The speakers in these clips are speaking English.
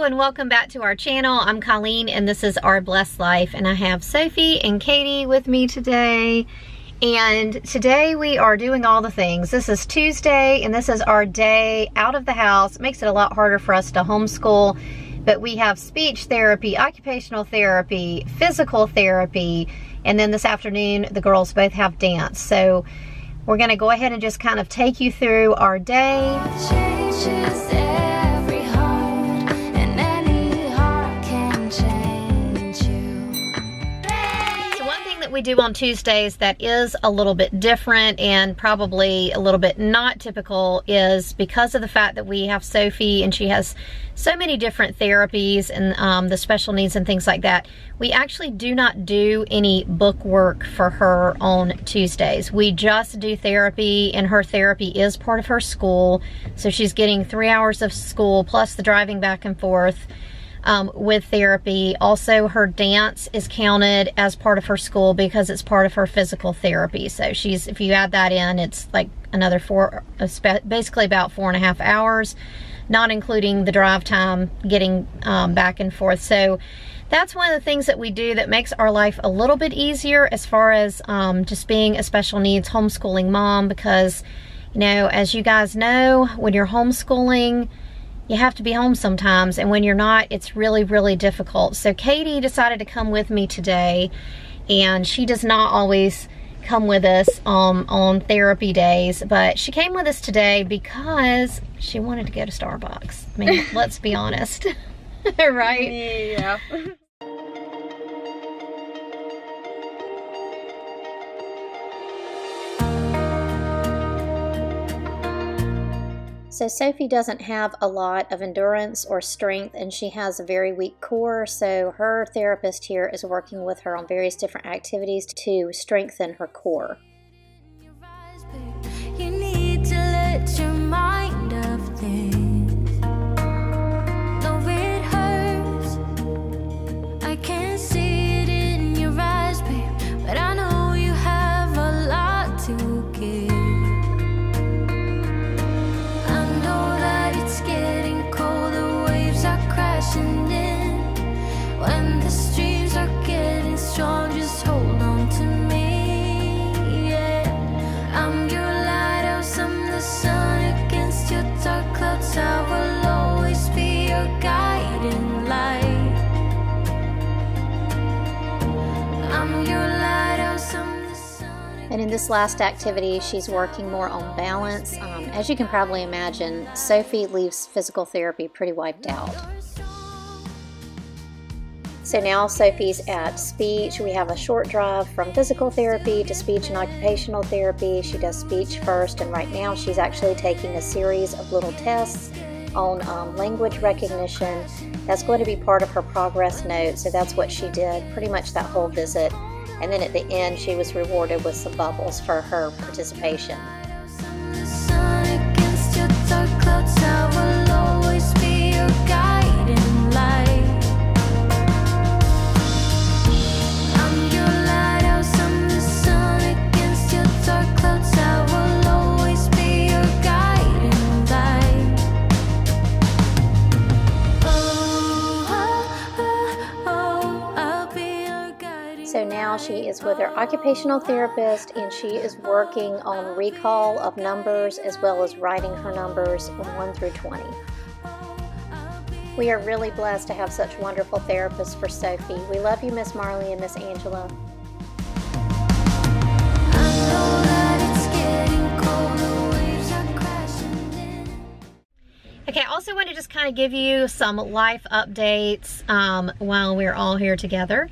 and welcome back to our channel. I'm Colleen and this is Our Blessed Life, and I have Sophie and Katie with me today. And today we are doing all the things. This is Tuesday and this is our day out of the house. It makes it a lot harder for us to homeschool, but we have speech therapy, occupational therapy, physical therapy, and then this afternoon the girls both have dance. So we're gonna go ahead and just kind of take you through our day. We do on Tuesdays that is a little bit different and probably a little bit not typical is because of the fact that we have Sophie and she has so many different therapies and the special needs and things like that. We actually do not do any book work for her on Tuesdays. We just do therapy, and her therapy is part of her school. So she's getting 3 hours of school plus the driving back and forth. With therapy. Also, her dance is counted as part of her school because it's part of her physical therapy. So she's, if you add that in, it's like another basically about 4.5 hours, not including the drive time getting back and forth. So that's one of the things that we do that makes our life a little bit easier as far as just being a special needs homeschooling mom, because, you know, as you guys know, when you're homeschooling, you have to be home sometimes, and when you're not, it's really, really difficult. So Katie decided to come with me today, and she does not always come with us on therapy days, but she came with us today because she wanted to go to Starbucks. I mean, let's be honest, right? Yeah. So Sophie doesn't have a lot of endurance or strength, and she has a very weak core, so her therapist here is working with her on various different activities to strengthen her core. You need to let your mind of things. Though it hurts, I can't see it in your eyes, babe, but I know you have a lot to give. When the streams are getting strong, just hold on to me, yeah. I'm your lighthouse, I'm the sun against your dark clouds. I will always be your guiding light. I'm your lighthouse, I'm the sun. And in this last activity, she's working more on balance. As you can probably imagine, Sophie leaves physical therapy pretty wiped out. So now Sophie's at speech. We have a short drive from physical therapy to speech and occupational therapy. She does speech first, and right now she's actually taking a series of little tests on language recognition. That's going to be part of her progress note, so that's what she did pretty much that whole visit. And then at the end she was rewarded with some bubbles for her participation. So now she is with her occupational therapist, and she is working on recall of numbers as well as writing her numbers from 1 through 20. We are really blessed to have such wonderful therapists for Sophie. We love you, Miss Marley and Miss Angela. Okay, I also want to just kind of give you some life updates while we're all here together.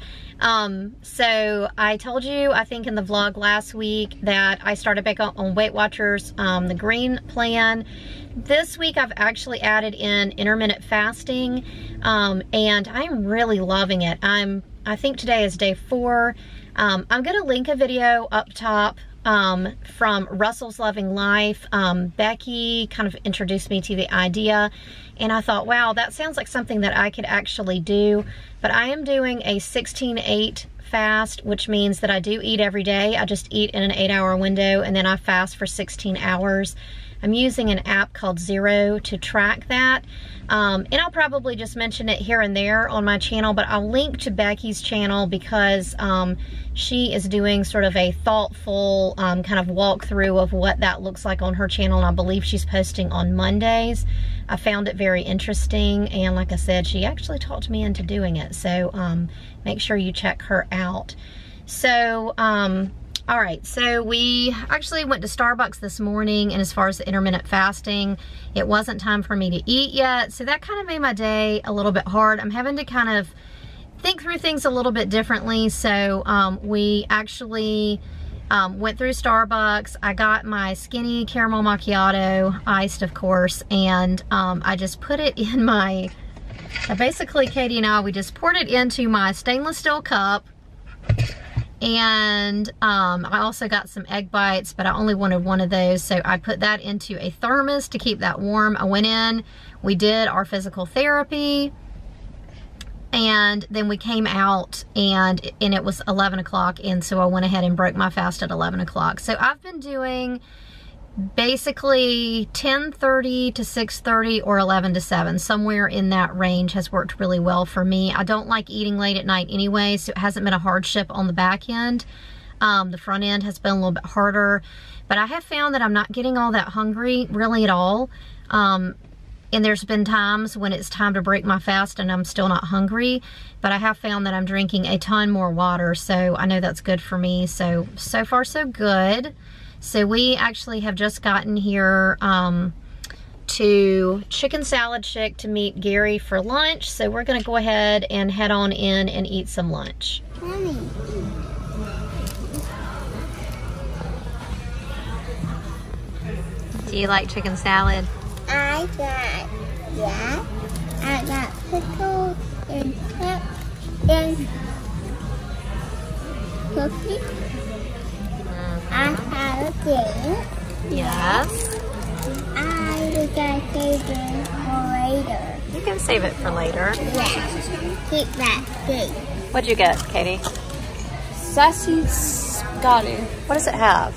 So I told you, I think in the vlog last week, that I started back on Weight Watchers, the green plan. This week I've actually added in intermittent fasting, and I'm really loving it. I think today is day 4. I'm gonna link a video up top from Russell's Loving Life. Becky kind of introduced me to the idea, and I thought, wow, that sounds like something that I could actually do. But I am doing a 16-8 fast, which means that I do eat every day. I just eat in an 8-hour window, and then I fast for 16 hours. I'm using an app called Zero to track that. And I'll probably just mention it here and there on my channel, but I'll link to Becky's channel because she is doing sort of a thoughtful kind of walkthrough of what that looks like on her channel, and I believe she's posting on Mondays. I found it very interesting, and like I said, she actually talked me into doing it, so make sure you check her out. So, all right, so we actually went to Starbucks this morning, and as far as the intermittent fasting, it wasn't time for me to eat yet, so that kind of made my day a little bit hard. I'm having to kind of think through things a little bit differently, so we actually went through Starbucks. I got my skinny caramel macchiato, iced of course, and I just put it in my, basically Katie and I, we just poured it into my stainless steel cup. And I also got some egg bites, but I only wanted one of those, so I put that into a thermos to keep that warm. I went in, we did our physical therapy, and then we came out, and it was 11 o'clock, and so I went ahead and broke my fast at 11 o'clock. So I've been doing basically 10:30 to 6:30 or 11 to 7. Somewhere in that range has worked really well for me. I don't like eating late at night anyway, so it hasn't been a hardship on the back end. The front end has been a little bit harder, but I have found that I'm not getting all that hungry really at all. And there's been times when it's time to break my fast and I'm still not hungry, but I have found that I'm drinking a ton more water, so I know that's good for me. So far so good. So we actually have just gotten here to Chicken Salad Chick to meet Gary for lunch. So we're gonna go ahead and head on in and eat some lunch. Mommy. Do you like chicken salad? I got pickles and pep and cookie. I have a date. Yes. I will get it for later. You can save it for later. Yeah. Keep that date. What'd you get, Katie? Sassy Scotty. What does it have?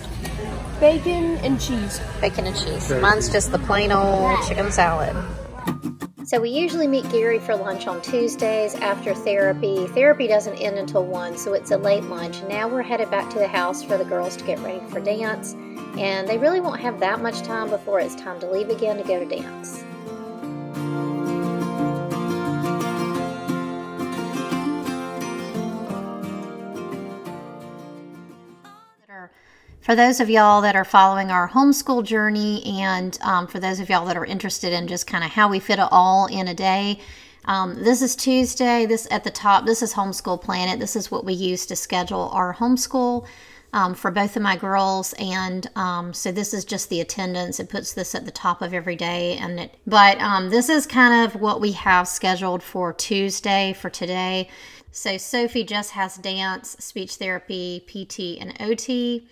Bacon and cheese. Bacon and cheese. Mine's just the plain old chicken salad. So we usually meet Gary for lunch on Tuesdays after therapy. Therapy doesn't end until 1, so it's a late lunch. Now we're headed back to the house for the girls to get ready for dance, and they really won't have that much time before it's time to leave again to go to dance. For those of y'all that are following our homeschool journey, and for those of y'all that are interested in just kind of how we fit it all in a day, this is Tuesday. This at the top, this is Homeschool Planet. This is what we use to schedule our homeschool for both of my girls, and so this is just the attendance. It puts this at the top of every day, but this is kind of what we have scheduled for Tuesday for today. So Sophie just has dance, speech therapy, PT, and OT.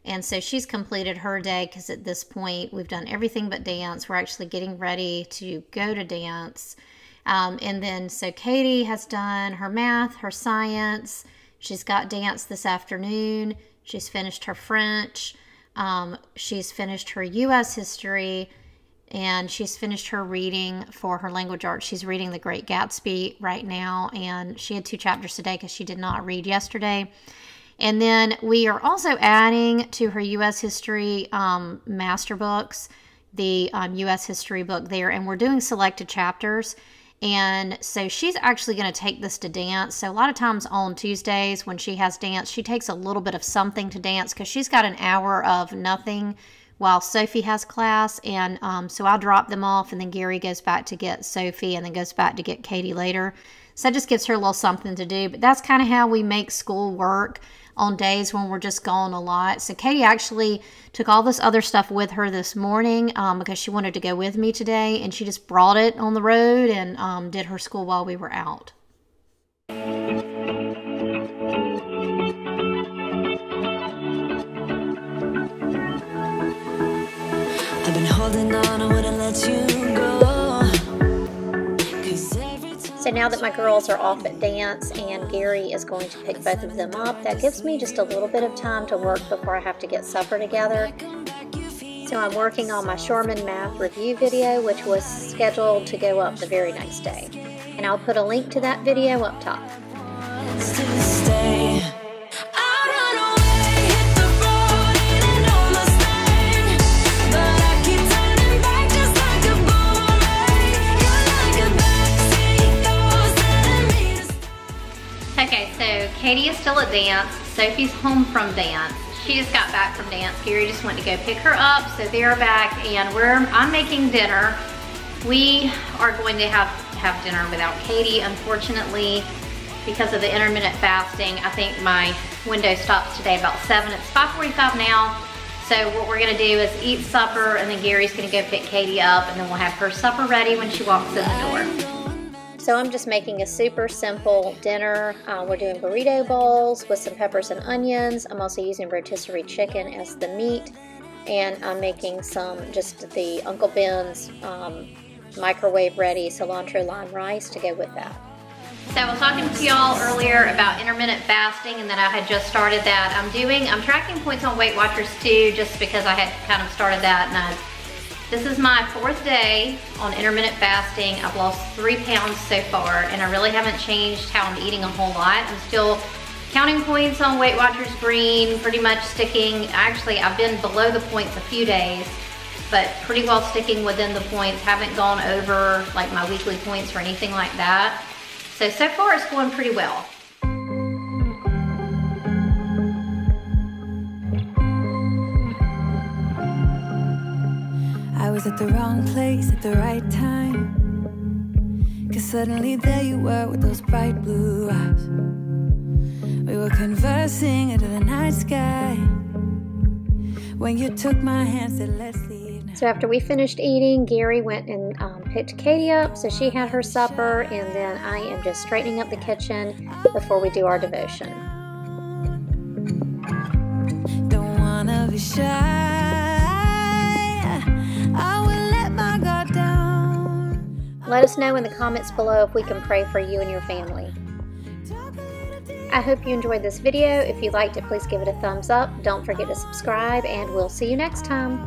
And so she's completed her day because at this point we've done everything but dance. We're actually getting ready to go to dance. And then so Katie has done her math, her science. She's got dance this afternoon. She's finished her French. She's finished her U.S. history. And she's finished her reading for her language arts. She's reading The Great Gatsby right now. And she had 2 chapters today because she did not read yesterday. And then we are also adding to her U.S. history master books, the U.S. history book there, and we're doing selected chapters. And so she's actually going to take this to dance. So a lot of times on Tuesdays when she has dance, she takes a little bit of something to dance because she's got an hour of nothing while Sophie has class. And so I'll drop them off, and then Gary goes back to get Sophie and then goes back to get Katie later. So that just gives her a little something to do. But that's kind of how we make school work on days when we're just gone a lot. So Katie actually took all this other stuff with her this morning because she wanted to go with me today, and she just brought it on the road and did her school while we were out. I've been holding on, I wouldn't let you go. So now that my girls are off at dance and Gary is going to pick both of them up, that gives me just a little bit of time to work before I have to get supper together. So I'm working on my Shoreman math review video, which was scheduled to go up the very next day. And I'll put a link to that video up top. Okay, so Katie is still at dance. Sophie's home from dance. She just got back from dance. Gary just went to go pick her up, so they're back, and I'm making dinner. We are going to have dinner without Katie, unfortunately, because of the intermittent fasting. I think my window stops today about 7. It's 5:45 now. So what we're gonna do is eat supper, and then Gary's gonna go pick Katie up, and then we'll have her supper ready when she walks in the door. So I'm just making a super simple dinner. We're doing burrito bowls with some peppers and onions. I'm also using rotisserie chicken as the meat. And I'm making just the Uncle Ben's microwave ready cilantro lime rice to go with that. So I was talking to y'all earlier about intermittent fasting, and that I had just started that. I'm tracking points on Weight Watchers too, just because I had kind of started that, and this is my 4th day on intermittent fasting. I've lost 3 pounds so far, and I really haven't changed how I'm eating a whole lot. I'm still counting points on Weight Watchers Green, pretty much sticking. Actually, I've been below the points a few days, but pretty well sticking within the points. Haven't gone over like my weekly points or anything like that. So far it's going pretty well. I was at the wrong place at the right time, 'cause suddenly there you were with those bright blue eyes. We were conversing under the night sky when you took my hand, said let's leave now. So after we finished eating, Gary went and picked Katie up, so she had her supper, and then I am just straightening up the kitchen before we do our devotion. Don't wanna be shy. Let us know in the comments below if we can pray for you and your family. I hope you enjoyed this video. If you liked it, please give it a thumbs up. Don't forget to subscribe, and we'll see you next time.